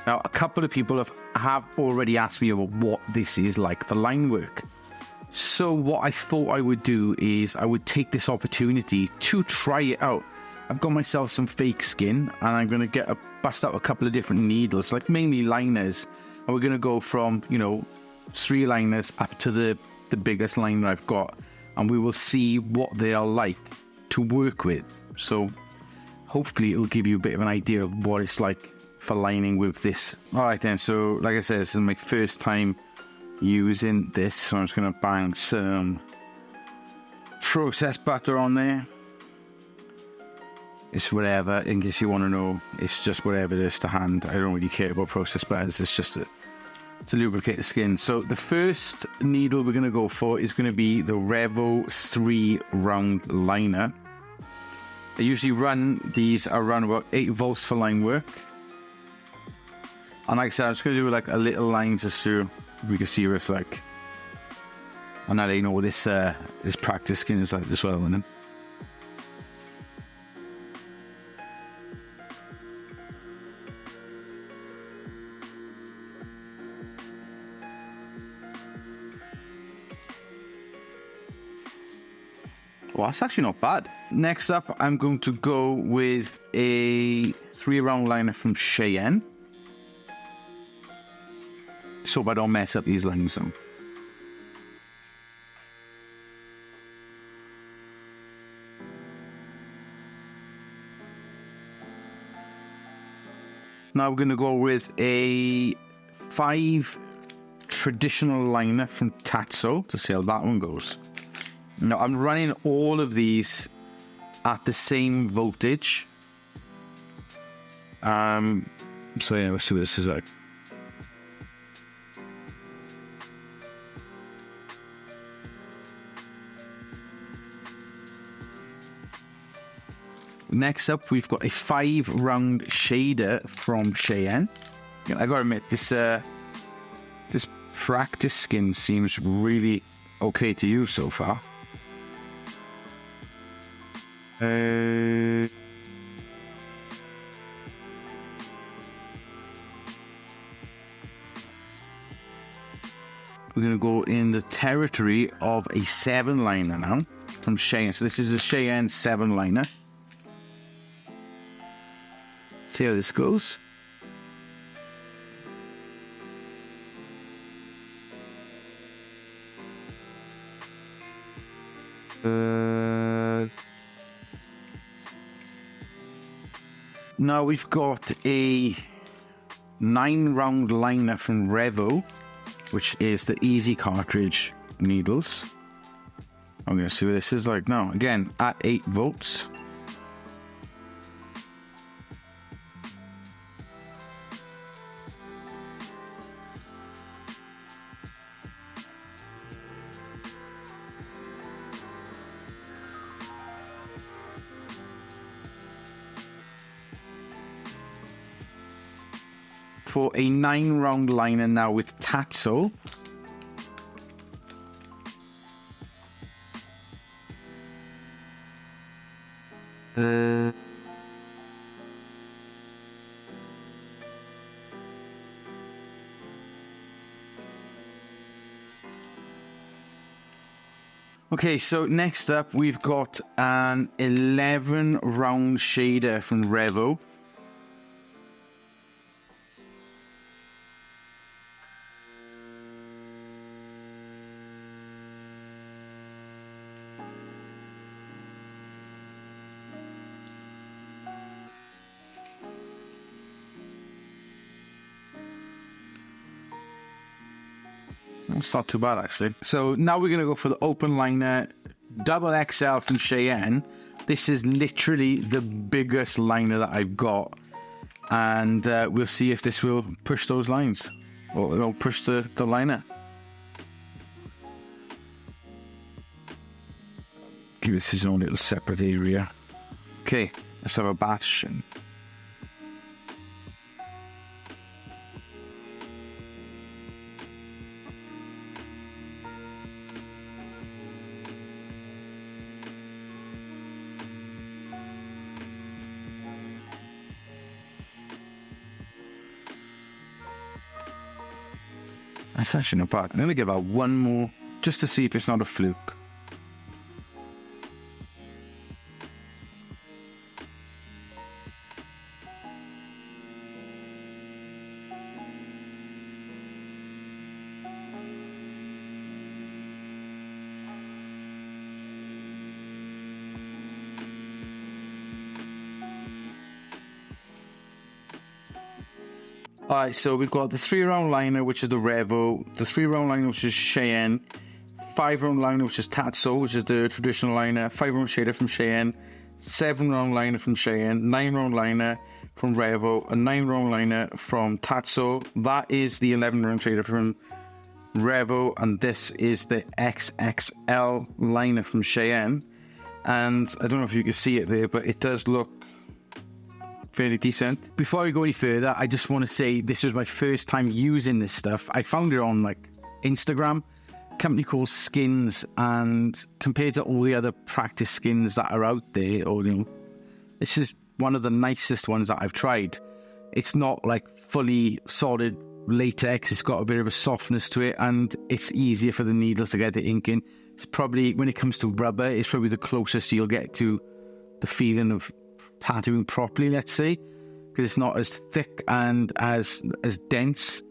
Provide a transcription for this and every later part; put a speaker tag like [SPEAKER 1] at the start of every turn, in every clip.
[SPEAKER 1] Now, a couple of people have already asked me about what this is like for line work. So what I thought I would do is I would take this opportunity to try it out. I've got myself some fake skin, and I'm going to bust out a couple of different needles, like mainly liners. And we're going to go from, 3 liners up to the biggest liner I've got. And we will see what they are like to work with. So hopefully it will give you a bit of an idea of what it's like for lining with this. Alright then, so like I said, this is my first time using this, so I'm just going to bang some process butter on there. It's whatever, in case you want to know, it's just whatever it is to hand. I don't really care about process butters, it's just to lubricate the skin. So the first needle we're going to go for is going to be the Revo 3 round liner. I usually run these around about 8 volts for line work. And like I said, I'm just going to do like a little line just so we can see what it's like. And now they know what this practice skin is like as well. And then well, that's actually not bad. Next up, I'm going to go with a 3 round liner from Cheyenne. So I don't mess up these lines. So. Now we're going to go with a 5 traditional liner from Tatso to see how that one goes. Now I'm running all of these at the same voltage. So yeah, let's see what this is like. Next up, we've got a 5 round shader from Cheyenne. I gotta admit, this practice skin seems really okay to use so far. We're gonna go in the territory of a 7 liner now from Cheyenne. So this is a Cheyenne 7 liner. See how this goes. Now we've got a 9 round liner from Revo, which is the easy cartridge needles. I'm going to see what this is like now. Again, at 8 volts. For a 9 round liner now with Tatso. Okay, so next up we've got an 11 round shader from Revo. It's not too bad, actually. So now we're going to go for the open liner, double XL from Cheyenne. This is literally the biggest liner that I've got. And we'll see if this will push those lines. Or it'll push the liner. Give this his own little separate area. Okay, let's have a batch. That's actually not bad. I'm going to give that one more just to see if it's not a fluke. Alright, so we've got the 3-round liner, which is the Revo, the 3-round liner, which is Cheyenne, 5-round liner, which is Tatso, which is the traditional liner, 5-round shader from Cheyenne, 7-round liner from Cheyenne, 9-round liner from Revo, a 9-round liner from Tatso. That is the 11-round shader from Revo, and this is the XXL liner from Cheyenne. And I don't know if you can see it there, but it does look fairly decent. Before we go any further, I just want to say this was my first time using this stuff. I found it on like Instagram, a company called Skins, and compared to all the other practice skins that are out there, or this is one of the nicest ones that I've tried. It's not like fully solid latex, it's got a bit of a softness to it, and it's easier for the needles to get the ink in. It's probably, when it comes to rubber, it's probably the closest you'll get to the feeling of tattooing properly, let's say, because it's not as thick and as dense,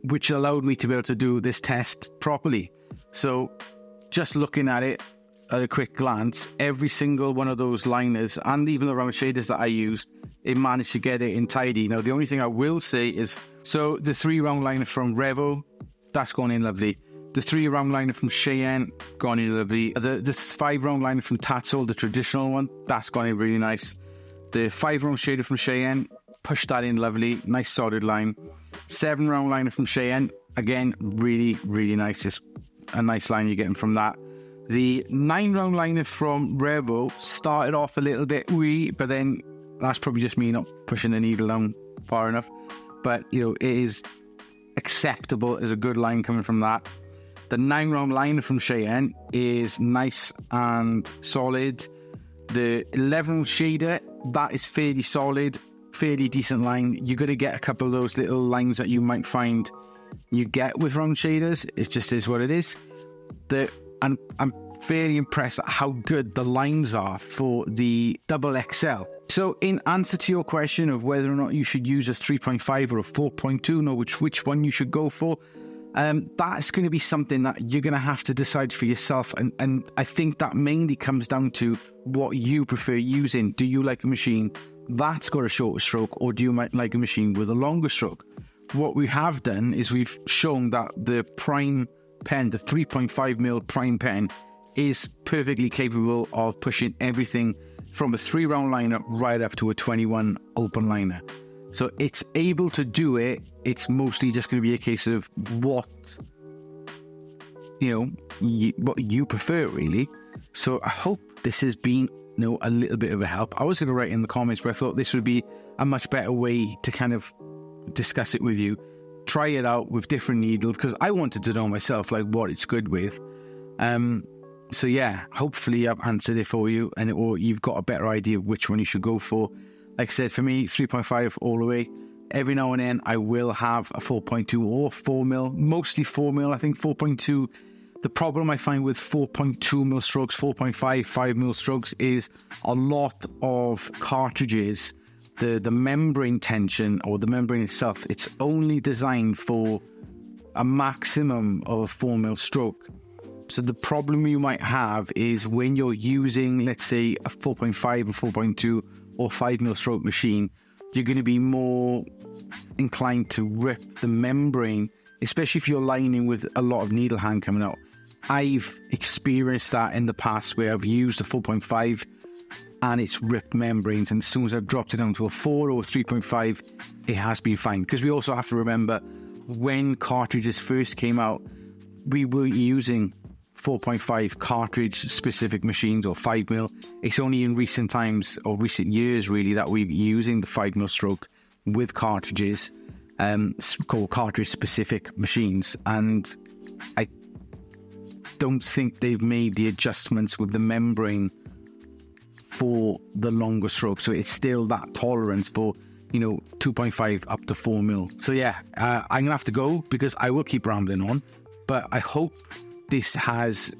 [SPEAKER 1] which allowed me to be able to do this test properly. So just looking at it at a quick glance, every single one of those liners and even the round shaders that I used, it managed to get it in tidy. Now the only thing I will say is, so the 3-round liner from Revo, that's gone in lovely. The 3-round liner from Cheyenne, gone in lovely. The 5-round liner from Tatso, the traditional one, that's gone in really nice. The 5-round shader from Cheyenne, pushed that in lovely. Nice solid line. 7-round liner from Cheyenne, again, really, really nice. It's a nice line you're getting from that. The 9-round liner from Revo started off a little bit wee, but then that's probably just me not pushing the needle down far enough. But, it is acceptable as a good line coming from that. The 9-round liner from Cheyenne is nice and solid. The 11 shader, that is fairly solid, fairly decent line. You're going to get a couple of those little lines that you might find you get with round shaders. It just is what it is. And I'm fairly impressed at how good the lines are for the XXL. So in answer to your question of whether or not you should use a 3.5 or a 4.2, know which one you should go for, that's going to be something that you're going to have to decide for yourself, and I think that mainly comes down to what you prefer using. Do you like a machine that's got a shorter stroke, or do you might like a machine with a longer stroke? What we have done is we've shown that the prime pen, the 3.5mm prime pen, is perfectly capable of pushing everything from a 3-round liner right up to a 21 open liner. So it's able to do it. It's mostly just going to be a case of what you prefer, really. So I hope this has been a little bit of a help. I was going to write in the comments, but I thought this would be a much better way to kind of discuss it with you. Try it out with different needles, because I wanted to know myself like what it's good with. So yeah, hopefully I've answered it for you, or you've got a better idea of which one you should go for. Like I said, for me, 3.5 all the way. Every now and then, I will have a 4.2 or 4mm, mostly 4mm. I think 4.2, the problem I find with 4.2mm strokes, 4.5, 5mm strokes is a lot of cartridges, the membrane tension, or the membrane itself, it's only designed for a maximum of a 4mm stroke. So the problem you might have is when you're using, let's say, a 4.5 or 4.2 or 5mm stroke machine, you're going to be more inclined to rip the membrane, especially if you're lining with a lot of needle hang coming out. I've experienced that in the past where I've used a 4.5 and it's ripped membranes, and as soon as I've dropped it down to a 4 or 3.5, it has been fine. Because we also have to remember, when cartridges first came out, we were using 4.5 cartridge specific machines, or 5mm. It's only in recent times, or recent years really, that we're using the 5mm stroke with cartridges, called cartridge specific machines, and I don't think they've made the adjustments with the membrane for the longer stroke. So it's still that tolerance for 2.5 up to 4 mil. So yeah, I'm gonna have to go because I will keep rambling on, but I hope this has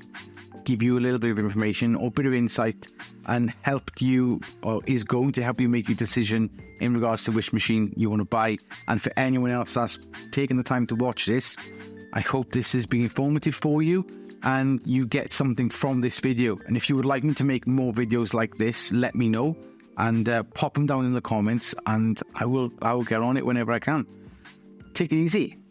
[SPEAKER 1] give you a little bit of information or a bit of insight and helped you, or is going to help you make your decision in regards to which machine you want to buy. And for anyone else that's taken the time to watch this, I hope this has been informative for you and you get something from this video. And if you would like me to make more videos like this, let me know and pop them down in the comments, and I will get on it whenever I can. Take it easy.